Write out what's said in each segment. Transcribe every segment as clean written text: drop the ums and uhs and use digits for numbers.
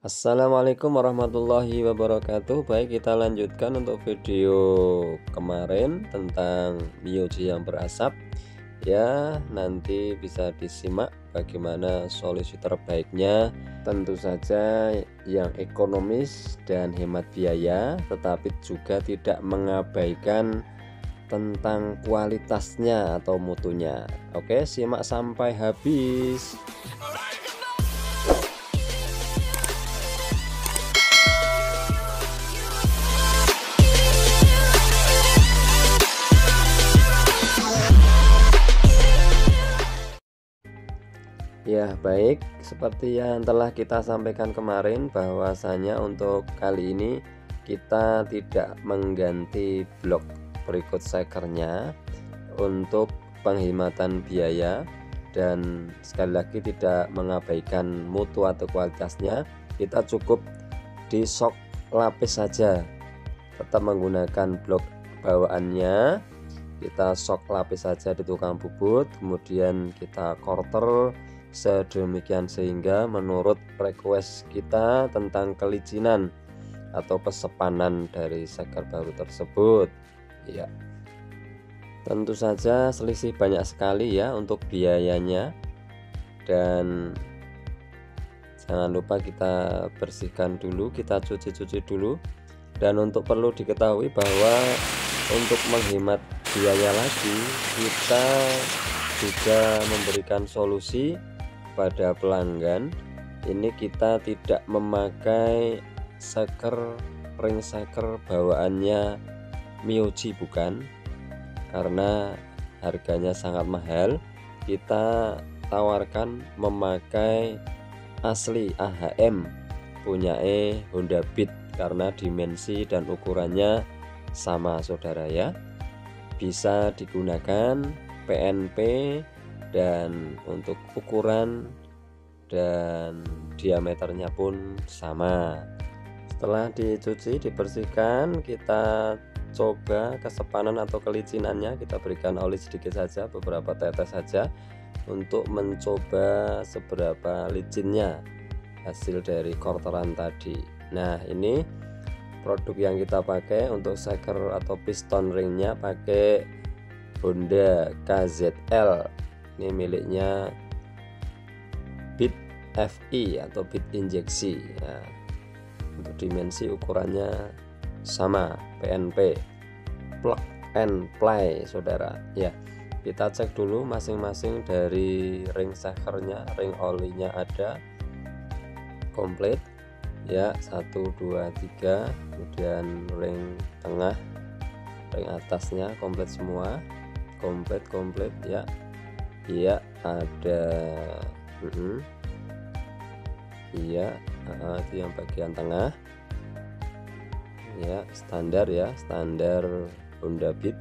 Assalamualaikum warahmatullahi wabarakatuh. Baik, kita lanjutkan untuk video kemarin tentang MIUI yang berasap. Ya, nanti bisa disimak bagaimana solusi terbaiknya. Tentu saja yang ekonomis dan hemat biaya, tetapi juga tidak mengabaikan tentang kualitasnya atau mutunya. Oke, simak sampai habis. Ya, baik, seperti yang telah kita sampaikan kemarin, bahwasanya untuk kali ini kita tidak mengganti blok berikut sekernya untuk penghematan biaya, dan sekali lagi tidak mengabaikan mutu atau kualitasnya. Kita cukup di shock lapis saja, tetap menggunakan blok bawaannya. Kita shock lapis saja di tukang bubut, kemudian kita quarter sedemikian sehingga menurut request kita tentang kelicinan atau pesepanan dari seker baru tersebut. Ya, tentu saja selisih banyak sekali ya untuk biayanya, dan jangan lupa kita bersihkan dulu, kita cuci-cuci dulu. Dan untuk perlu diketahui bahwa untuk menghemat biaya lagi, kita juga memberikan solusi pada pelanggan. Ini kita tidak memakai seker, ring seker bawaannya MIUI, bukan, karena harganya sangat mahal. Kita tawarkan memakai asli AHM punya Honda Beat, karena dimensi dan ukurannya sama saudara ya. Bisa digunakan PNP, dan untuk ukuran dan diameternya pun sama. Setelah dicuci, dibersihkan, kita coba kesepanan atau kelicinannya. Kita berikan oli sedikit saja, beberapa tetes saja, untuk mencoba seberapa licinnya hasil dari quarteran tadi. Nah, ini produk yang kita pakai untuk seker atau piston ringnya pakai Honda KZL. Ini miliknya Beat FI atau Beat injeksi ya. Untuk dimensi ukurannya sama, PNP, plug and play saudara ya. Kita cek dulu masing-masing dari ring sekernya, ring olinya ada komplit ya, 1, 2, 3. Kemudian ring tengah, ring atasnya komplit semua, komplit ya. Iya, ada iya, itu yang bagian tengah ya, standar ya, standar Honda Beat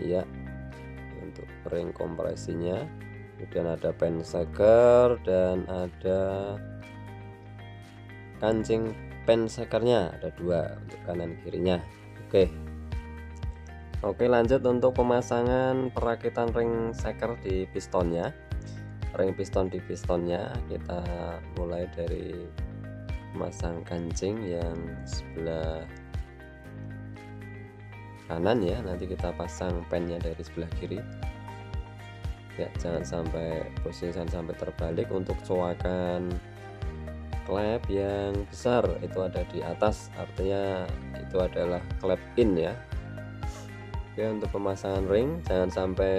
ya, untuk ring kompresinya. Kemudian ada pen seker dan ada kancing pen sekernya, ada 2 untuk kanan kirinya. Oke, lanjut untuk pemasangan perakitan ring seker di pistonnya. Ring piston di pistonnya kita mulai dari memasang kancing yang sebelah kanan ya, nanti kita pasang pennya dari sebelah kiri ya. Jangan sampai posisi, jangan sampai terbalik. Untuk coakan klep yang besar itu ada di atas, artinya itu adalah klep in ya. Oke, untuk pemasangan ring jangan sampai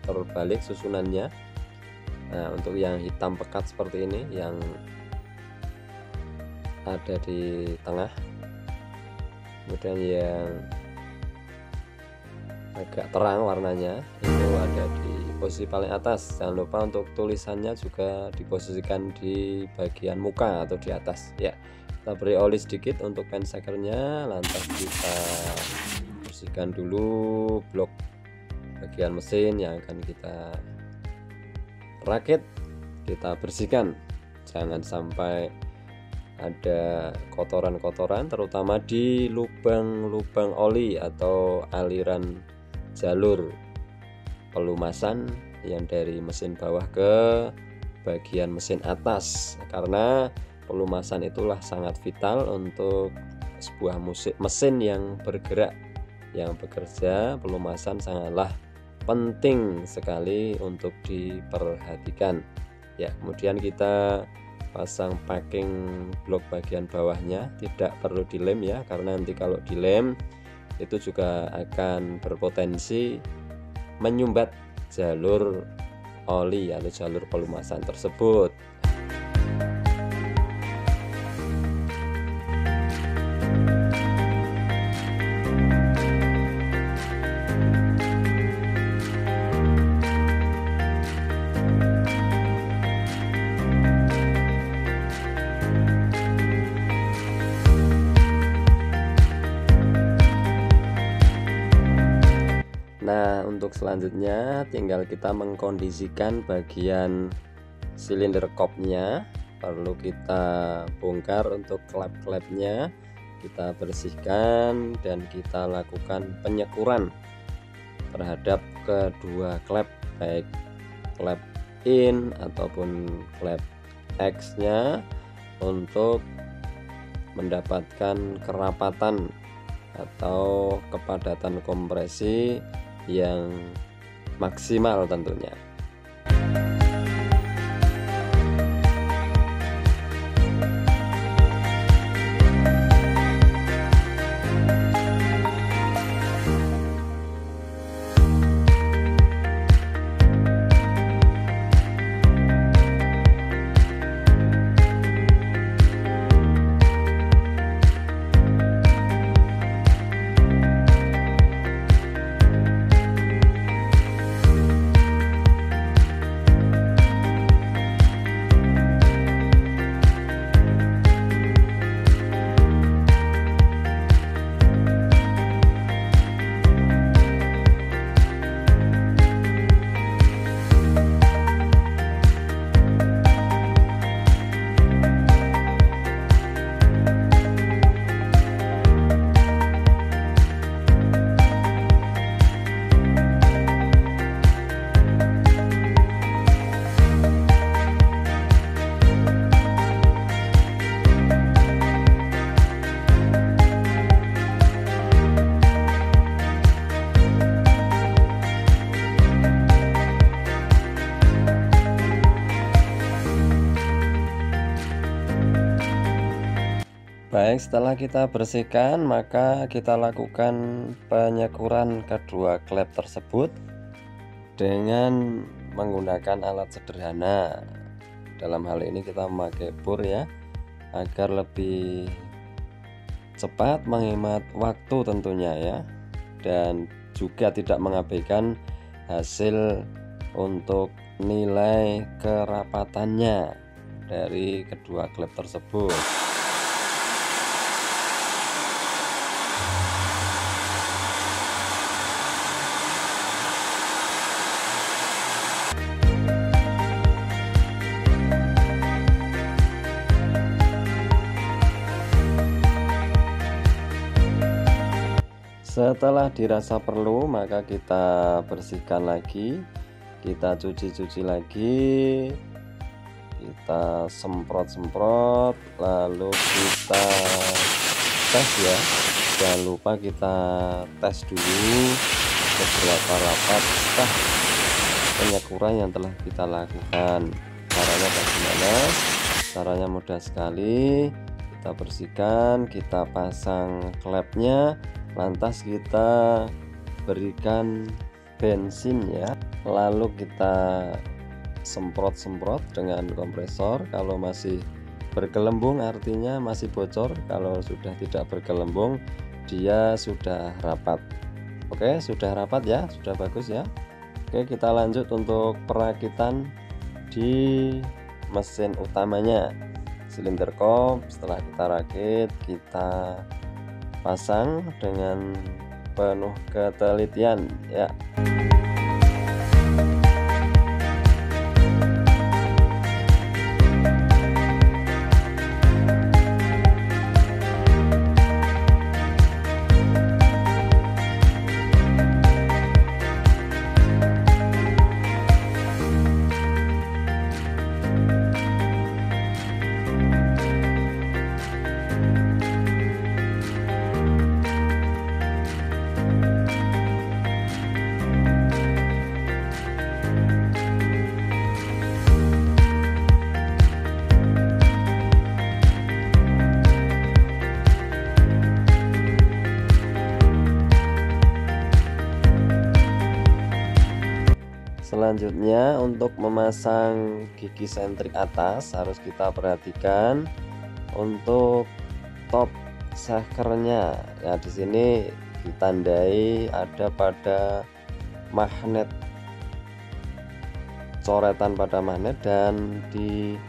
terbalik susunannya. Nah, untuk yang hitam pekat seperti ini, yang ada di tengah, kemudian yang agak terang warnanya itu ada di posisi paling atas. Jangan lupa untuk tulisannya juga diposisikan di bagian muka atau di atas ya. Kita beri oli sedikit untuk pen sekernya, lantas kita bersihkan dulu blok bagian mesin yang akan kita rakit. Kita bersihkan, jangan sampai ada kotoran-kotoran, terutama di lubang-lubang oli atau aliran jalur pelumasan yang dari mesin bawah ke bagian mesin atas, karena pelumasan itulah sangat vital untuk sebuah mesin yang bergerak, yang bekerja. Pelumasan sangatlah penting sekali untuk diperhatikan ya. Kemudian kita pasang packing blok bagian bawahnya, tidak perlu dilem ya, karena nanti kalau dilem itu juga akan berpotensi menyumbat jalur oli atau jalur pelumasan tersebut. Nah, untuk selanjutnya tinggal kita mengkondisikan bagian silinder kopnya. Perlu kita bongkar untuk klep-klepnya, kita bersihkan dan kita lakukan penyekuran terhadap kedua klep, baik klep in ataupun klep X nya, untuk mendapatkan kerapatan atau kepadatan kompresi yang maksimal tentunya. Baik, setelah kita bersihkan maka kita lakukan penyekuran kedua klep tersebut dengan menggunakan alat sederhana. Dalam hal ini kita memakai bor ya, agar lebih cepat, menghemat waktu tentunya ya, dan juga tidak mengabaikan hasil untuk nilai kerapatannya dari kedua klep tersebut. Setelah dirasa perlu maka kita bersihkan lagi, kita cuci lagi, kita semprot lalu kita tes ya. Jangan lupa kita tes dulu seberapa rapat sah penyekuran yang telah kita lakukan. Caranya bagaimana? Caranya mudah sekali. Kita bersihkan, kita pasang klepnya, lantas kita berikan bensin ya, lalu kita semprot dengan kompresor. Kalau masih bergelembung artinya masih bocor, kalau sudah tidak bergelembung dia sudah rapat. Oke, sudah rapat ya, sudah bagus ya. Oke, kita lanjut untuk perakitan di mesin utamanya. Silinder kop setelah kita rakit, kita pasang dengan penuh ketelitian ya. selanjutnya untuk memasang gigi sentrik atas harus kita perhatikan untuk top sakernya. Ya, di sini ditandai ada pada magnet, coretan pada magnet, dan di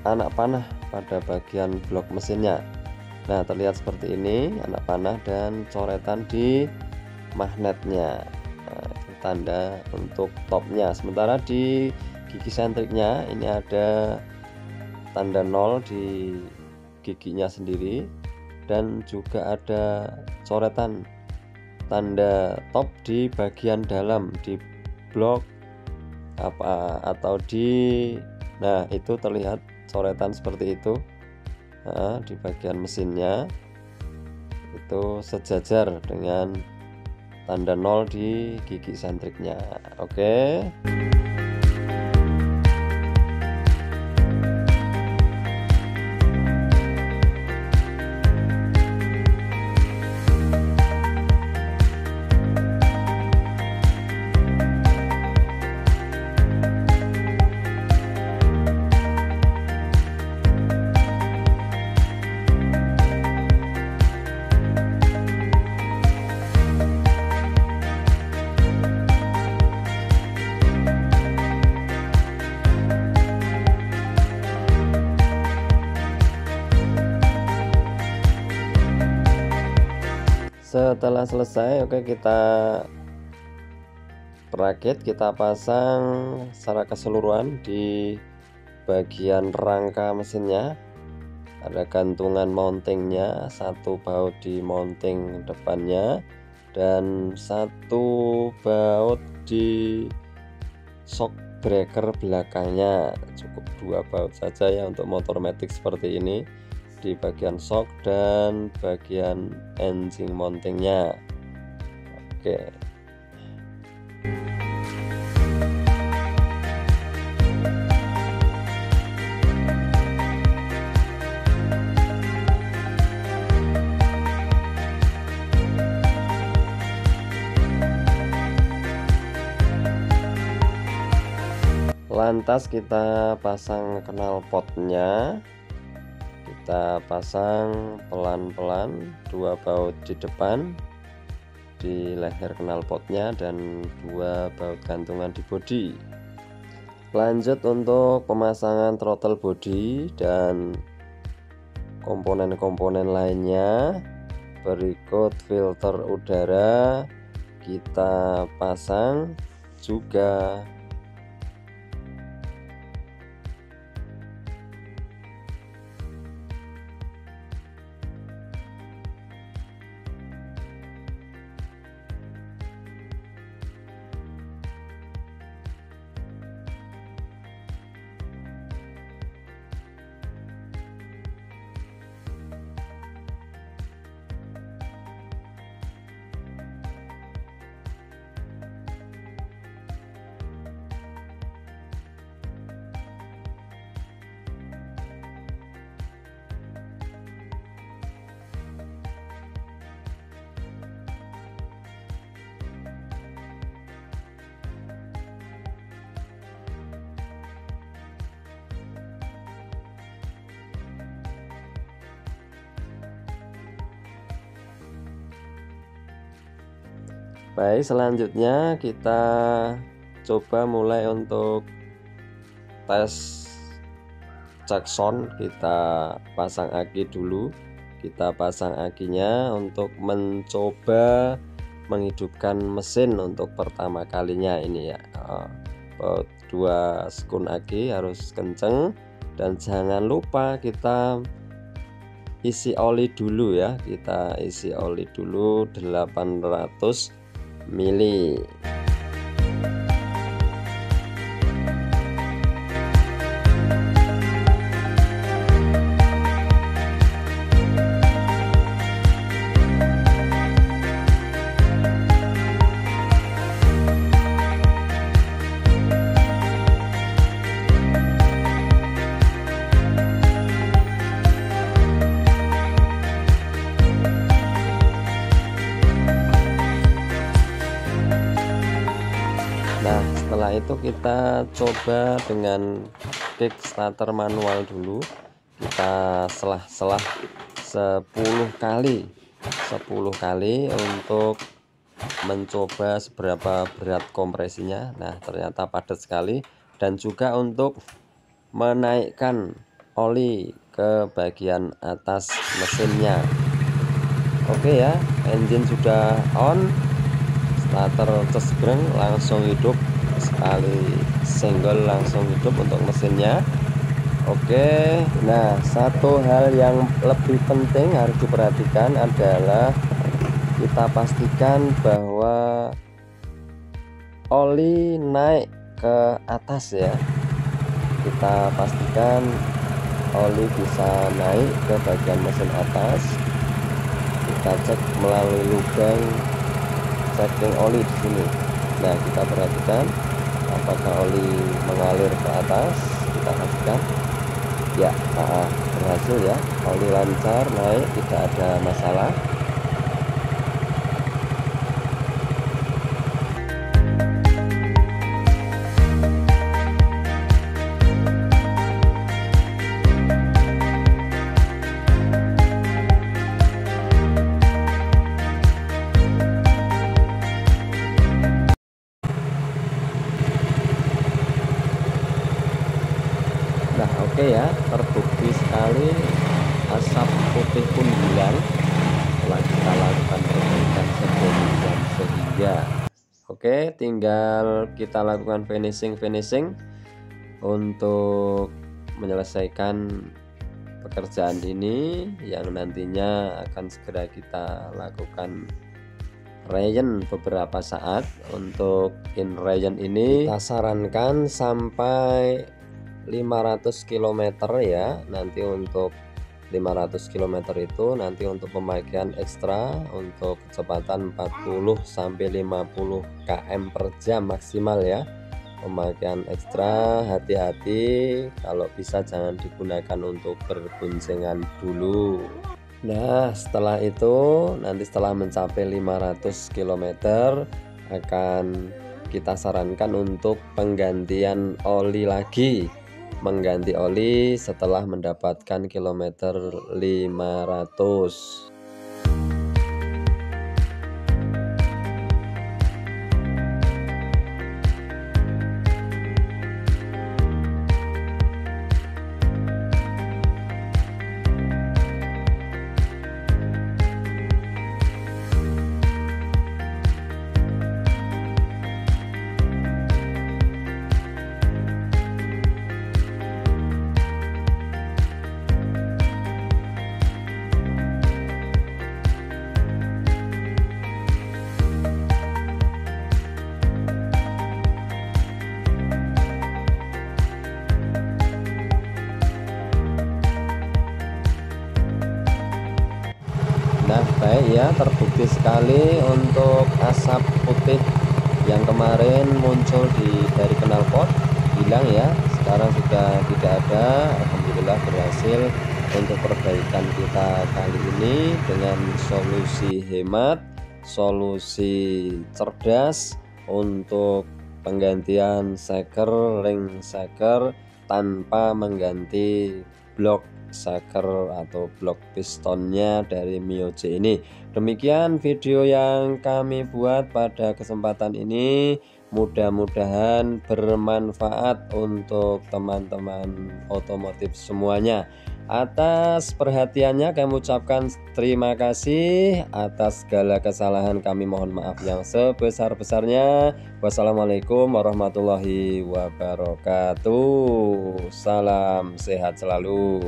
anak panah pada bagian blok mesinnya. Nah, terlihat seperti ini, anak panah dan coretan di magnetnya. Nah, itu tanda untuk topnya. Sementara di gigi sentriknya ini ada tanda 0 di giginya sendiri, dan juga ada coretan tanda top di bagian dalam di blok atau nah itu terlihat coretan seperti itu. Nah, di bagian mesinnya itu sejajar dengan tanda 0 di gigi sentriknya. Oke. Setelah selesai, oke, kita rakit, kita pasang secara keseluruhan di bagian rangka mesinnya. Ada gantungan mountingnya, satu baut di mounting depannya dan satu baut di shock breaker belakangnya. Cukup 2 baut saja ya untuk motor matic seperti ini, di bagian shock dan bagian engine mountingnya. Oke. Lantas kita pasang knalpotnya. Kita pasang pelan-pelan 2 baut di depan di leher knalpotnya dan 2 baut gantungan di bodi. Lanjut untuk pemasangan throttle body dan komponen-komponen lainnya. Berikut filter udara kita pasang juga. Baik, selanjutnya kita coba mulai untuk tes cek sound. Kita pasang aki dulu. Kita pasang akinya untuk mencoba menghidupkan mesin untuk pertama kalinya ini ya. Baut 2 skun aki harus kenceng, dan jangan lupa kita isi oli dulu ya. Kita isi oli dulu 800 mili. itu kita coba dengan kick starter manual dulu. Kita selah-selah 10 kali untuk mencoba seberapa berat kompresinya. Nah, ternyata padat sekali, dan juga untuk menaikkan oli ke bagian atas mesinnya. Oke ya, engine sudah on, starter cesbreng langsung hidup, sekali senggol langsung hidup untuk mesinnya. Oke, nah satu hal yang lebih penting harus diperhatikan adalah kita pastikan bahwa oli naik ke atas ya. Kita pastikan oli bisa naik ke bagian mesin atas. Kita cek melalui lubang checking oli di sini. Nah, kita perhatikan apakah oli mengalir ke atas. Kita pastikan ya, berhasil ya, oli lancar naik, tidak ada masalah. Nah, oke ya, terbukti sekali asap putih pun hilang setelah kita lakukan perbaikan sedemikian sehingga. Oke, tinggal kita lakukan finishing untuk menyelesaikan pekerjaan ini yang nantinya akan segera kita lakukan rayon beberapa saat. Untuk in rayon ini kita sarankan sampai 500 km ya. Nanti untuk 500 km itu nanti untuk pemakaian ekstra untuk kecepatan 40 sampai 50 km per jam maksimal ya. Pemakaian ekstra, hati-hati kalau bisa jangan digunakan untuk berboncengan dulu. Nah, setelah itu nanti setelah mencapai 500 km akan kita sarankan untuk penggantian oli lagi. Mengganti oli setelah mendapatkan kilometer 500. Nah, baik ya, terbukti sekali untuk asap putih yang kemarin muncul dari knalpot hilang ya. Sekarang sudah tidak ada. Alhamdulillah berhasil untuk perbaikan kita kali ini dengan solusi hemat, solusi cerdas untuk penggantian shaker, ring shaker tanpa mengganti blok shaker atau blok pistonnya dari Mio J ini. Demikian video yang kami buat pada kesempatan ini, mudah-mudahan bermanfaat untuk teman-teman otomotif semuanya. Atas perhatiannya kami ucapkan terima kasih. Atas segala kesalahan kami mohon maaf yang sebesar-besarnya. Wassalamualaikum warahmatullahi wabarakatuh. Salam sehat selalu.